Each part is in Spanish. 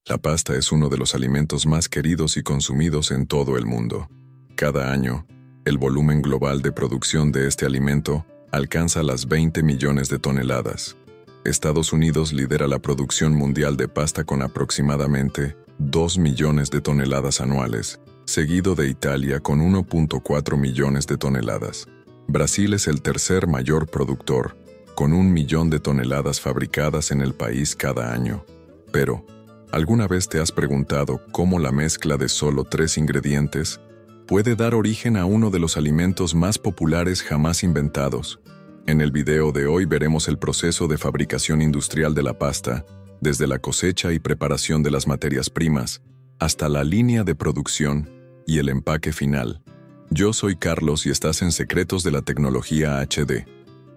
La pasta es uno de los alimentos más queridos y consumidos en todo el mundo. Cada año, el volumen global de producción de este alimento alcanza las 20 millones de toneladas. Estados Unidos lidera la producción mundial de pasta con aproximadamente 2 millones de toneladas anuales, seguido de Italia con 1.4 millones de toneladas. Brasil es el tercer mayor productor, con 1 millón de toneladas fabricadas en el país cada año. Pero, ¿alguna vez te has preguntado cómo la mezcla de solo 3 ingredientes puede dar origen a uno de los alimentos más populares jamás inventados? En el video de hoy veremos el proceso de fabricación industrial de la pasta, desde la cosecha y preparación de las materias primas, hasta la línea de producción y el empaque final. Yo soy Carlos y estás en Secretos de la Tecnología HD.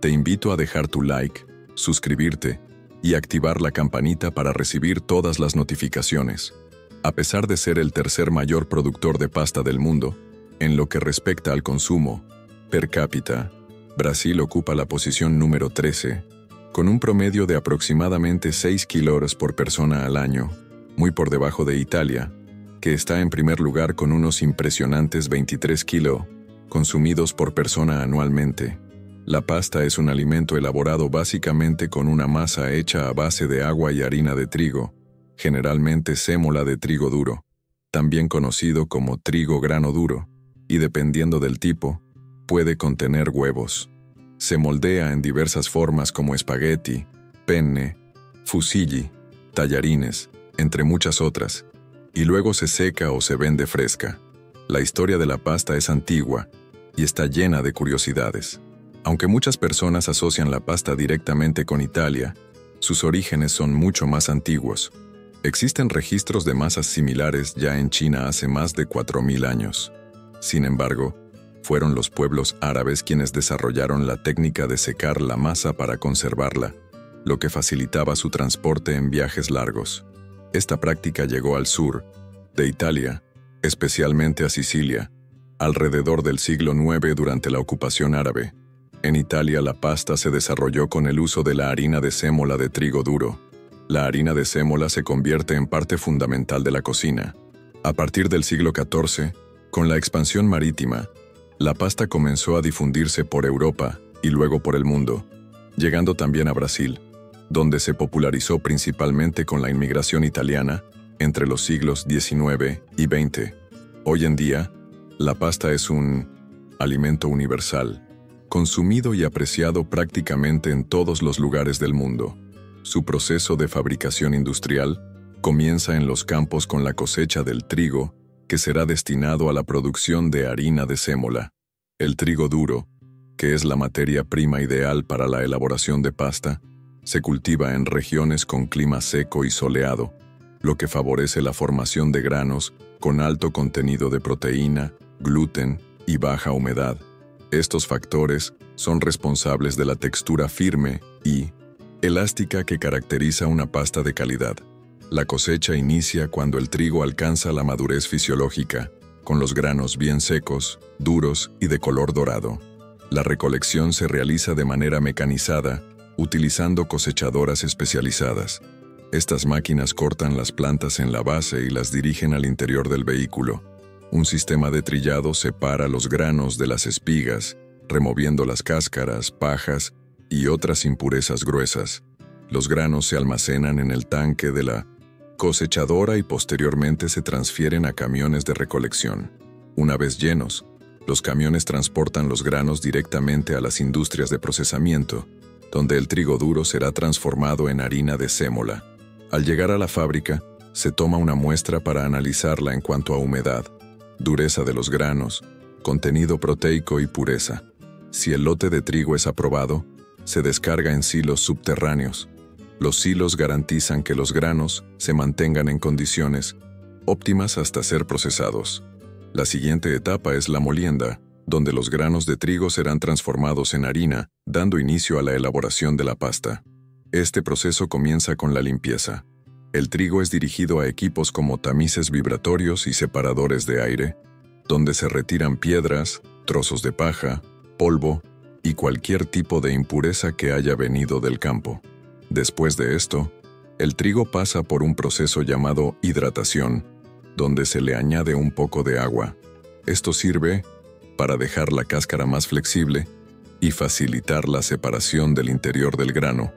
Te invito a dejar tu like, suscribirte y activar la campanita para recibir todas las notificaciones. A pesar de ser el tercer mayor productor de pasta del mundo, en lo que respecta al consumo per cápita, Brasil ocupa la posición número 13, con un promedio de aproximadamente 6 kilos por persona al año, muy por debajo de Italia, que está en primer lugar con unos impresionantes 23 kilos consumidos por persona anualmente. La pasta es un alimento elaborado básicamente con una masa hecha a base de agua y harina de trigo, generalmente sémola de trigo duro, también conocido como trigo grano duro, y dependiendo del tipo, puede contener huevos. Se moldea en diversas formas como espagueti, penne, fusilli, tallarines, entre muchas otras, y luego se seca o se vende fresca. La historia de la pasta es antigua y está llena de curiosidades. Aunque muchas personas asocian la pasta directamente con Italia, sus orígenes son mucho más antiguos. Existen registros de masas similares ya en China hace más de 4.000 años. Sin embargo, fueron los pueblos árabes quienes desarrollaron la técnica de secar la masa para conservarla, lo que facilitaba su transporte en viajes largos. Esta práctica llegó al sur de Italia, especialmente a Sicilia, alrededor del siglo IX durante la ocupación árabe. En Italia la pasta se desarrolló con el uso de la harina de sémola de trigo duro. La harina de sémola se convierte en parte fundamental de la cocina. A partir del siglo XIV, con la expansión marítima, la pasta comenzó a difundirse por Europa y luego por el mundo, llegando también a Brasil, donde se popularizó principalmente con la inmigración italiana entre los siglos XIX y XX. Hoy en día, la pasta es un alimento universal, consumido y apreciado prácticamente en todos los lugares del mundo. Su proceso de fabricación industrial comienza en los campos con la cosecha del trigo, que será destinado a la producción de harina de sémola. El trigo duro, que es la materia prima ideal para la elaboración de pasta, se cultiva en regiones con clima seco y soleado, lo que favorece la formación de granos con alto contenido de proteína, gluten y baja humedad. Estos factores son responsables de la textura firme y elástica que caracteriza una pasta de calidad. La cosecha inicia cuando el trigo alcanza la madurez fisiológica, con los granos bien secos, duros y de color dorado. La recolección se realiza de manera mecanizada, utilizando cosechadoras especializadas. Estas máquinas cortan las plantas en la base y las dirigen al interior del vehículo. Un sistema de trillado separa los granos de las espigas, removiendo las cáscaras, pajas y otras impurezas gruesas. Los granos se almacenan en el tanque de la cosechadora y posteriormente se transfieren a camiones de recolección. Una vez llenos, los camiones transportan los granos directamente a las industrias de procesamiento, donde el trigo duro será transformado en harina de sémola. Al llegar a la fábrica, se toma una muestra para analizarla en cuanto a humedad, dureza de los granos, contenido proteico y pureza. Si el lote de trigo es aprobado, se descarga en silos subterráneos. Los silos garantizan que los granos se mantengan en condiciones óptimas hasta ser procesados. La siguiente etapa es la molienda, donde los granos de trigo serán transformados en harina, dando inicio a la elaboración de la pasta. Este proceso comienza con la limpieza. El trigo es dirigido a equipos como tamices vibratorios y separadores de aire, donde se retiran piedras, trozos de paja, polvo y cualquier tipo de impureza que haya venido del campo. Después de esto, El trigo pasa por un proceso llamado hidratación, donde se le añade un poco de agua. Esto sirve para dejar la cáscara más flexible y facilitar la separación del interior del grano,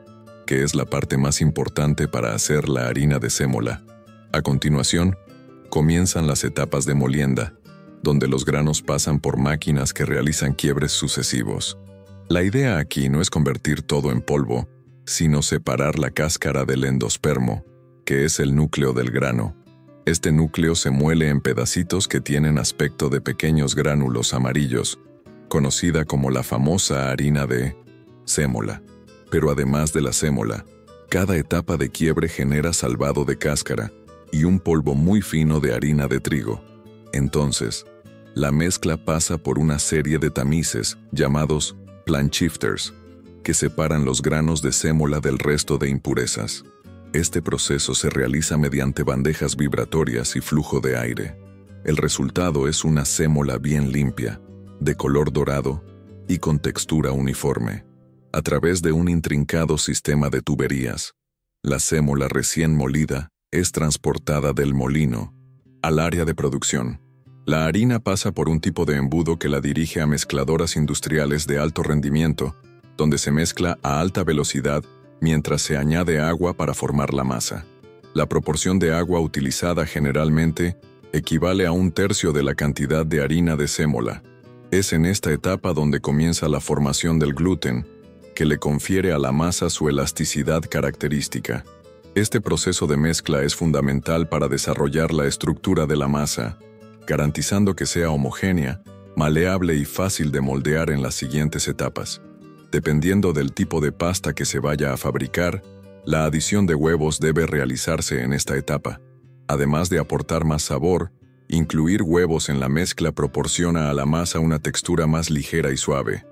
que es la parte más importante para hacer la harina de sémola. A continuación, comienzan las etapas de molienda, donde los granos pasan por máquinas que realizan quiebres sucesivos. La idea aquí no es convertir todo en polvo, sino separar la cáscara del endospermo, que es el núcleo del grano. Este núcleo se muele en pedacitos que tienen aspecto de pequeños gránulos amarillos, conocida como la famosa harina de sémola. Pero además de la sémola, cada etapa de quiebre genera salvado de cáscara y un polvo muy fino de harina de trigo. Entonces, la mezcla pasa por una serie de tamices llamados plant shifters, que separan los granos de sémola del resto de impurezas. Este proceso se realiza mediante bandejas vibratorias y flujo de aire. El resultado es una sémola bien limpia, de color dorado y con textura uniforme. A través de un intrincado sistema de tuberías, la sémola recién molida es transportada del molino al área de producción. La harina pasa por un tipo de embudo que la dirige a mezcladoras industriales de alto rendimiento, donde se mezcla a alta velocidad mientras se añade agua para formar la masa. La proporción de agua utilizada generalmente equivale a 1/3 de la cantidad de harina de sémola. Es en esta etapa donde comienza la formación del gluten, que le confiere a la masa su elasticidad característica. Este proceso de mezcla es fundamental para desarrollar la estructura de la masa, garantizando que sea homogénea, maleable y fácil de moldear en las siguientes etapas. Dependiendo del tipo de pasta que se vaya a fabricar, la adición de huevos debe realizarse en esta etapa. Además de aportar más sabor, incluir huevos en la mezcla proporciona a la masa una textura más ligera y suave.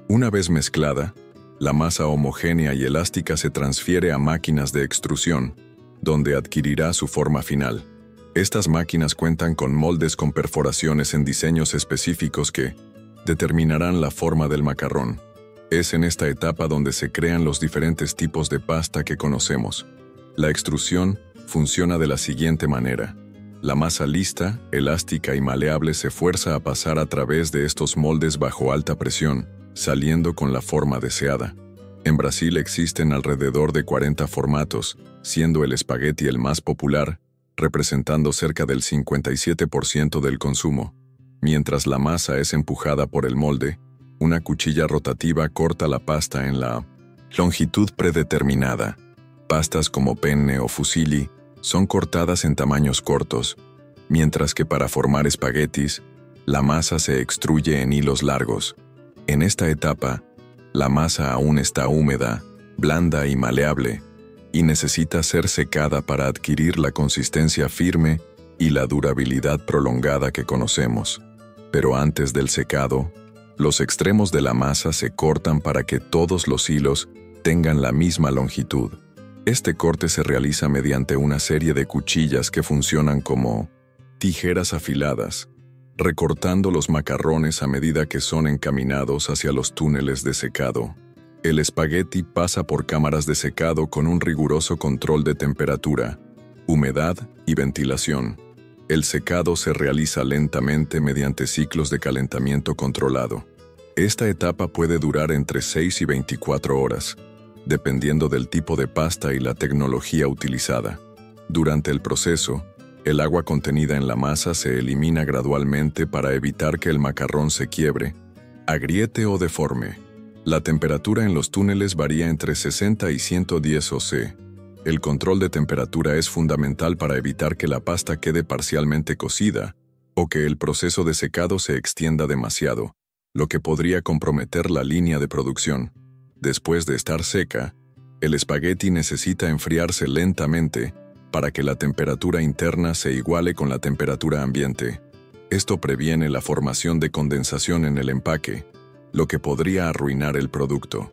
Una vez mezclada, la masa homogénea y elástica se transfiere a máquinas de extrusión, donde adquirirá su forma final. Estas máquinas cuentan con moldes con perforaciones en diseños específicos que determinarán la forma del macarrón. Es en esta etapa donde se crean los diferentes tipos de pasta que conocemos. La extrusión funciona de la siguiente manera. La masa lista, elástica y maleable se fuerza a pasar a través de estos moldes bajo alta presión, saliendo con la forma deseada. En Brasil existen alrededor de 40 formatos, siendo el espagueti el más popular, representando cerca del 57% del consumo. Mientras la masa es empujada por el molde, una cuchilla rotativa corta la pasta en la longitud predeterminada. Pastas como penne o fusilli son cortadas en tamaños cortos, mientras que para formar espaguetis, la masa se extruye en hilos largos. En esta etapa, la masa aún está húmeda, blanda y maleable, y necesita ser secada para adquirir la consistencia firme y la durabilidad prolongada que conocemos. Pero antes del secado, los extremos de la masa se cortan para que todos los hilos tengan la misma longitud. Este corte se realiza mediante una serie de cuchillas que funcionan como tijeras afiladas, recortando los macarrones a medida que son encaminados hacia los túneles de secado. El espagueti pasa por cámaras de secado con un riguroso control de temperatura, humedad y ventilación. El secado se realiza lentamente mediante ciclos de calentamiento controlado. Esta etapa puede durar entre 6 y 24 horas, dependiendo del tipo de pasta y la tecnología utilizada. Durante el proceso, el agua contenida en la masa se elimina gradualmente para evitar que el macarrón se quiebre, agriete o deforme. La temperatura en los túneles varía entre 60 y 110 oC. El control de temperatura es fundamental para evitar que la pasta quede parcialmente cocida o que el proceso de secado se extienda demasiado, lo que podría comprometer la línea de producción. Después de estar seca, el espagueti necesita enfriarse lentamente para que la temperatura interna se iguale con la temperatura ambiente. Esto previene la formación de condensación en el empaque, lo que podría arruinar el producto.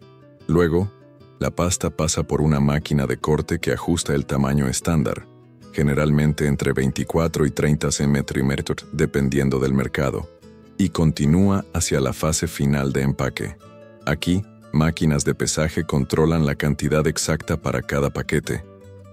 Luego, la pasta pasa por una máquina de corte que ajusta el tamaño estándar, generalmente entre 24 y 30 cm, dependiendo del mercado, y continúa hacia la fase final de empaque. Aquí, máquinas de pesaje controlan la cantidad exacta para cada paquete,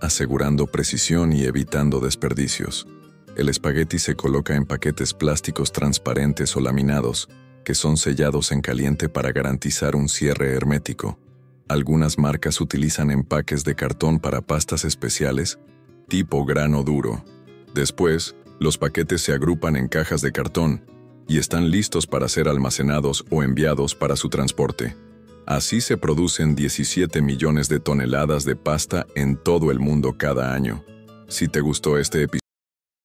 asegurando precisión y evitando desperdicios. El espagueti se coloca en paquetes plásticos transparentes o laminados, que son sellados en caliente para garantizar un cierre hermético. Algunas marcas utilizan empaques de cartón para pastas especiales, tipo grano duro. Después, los paquetes se agrupan en cajas de cartón y están listos para ser almacenados o enviados para su transporte. Así se producen 17 millones de toneladas de pasta en todo el mundo cada año. Si te gustó este episodio,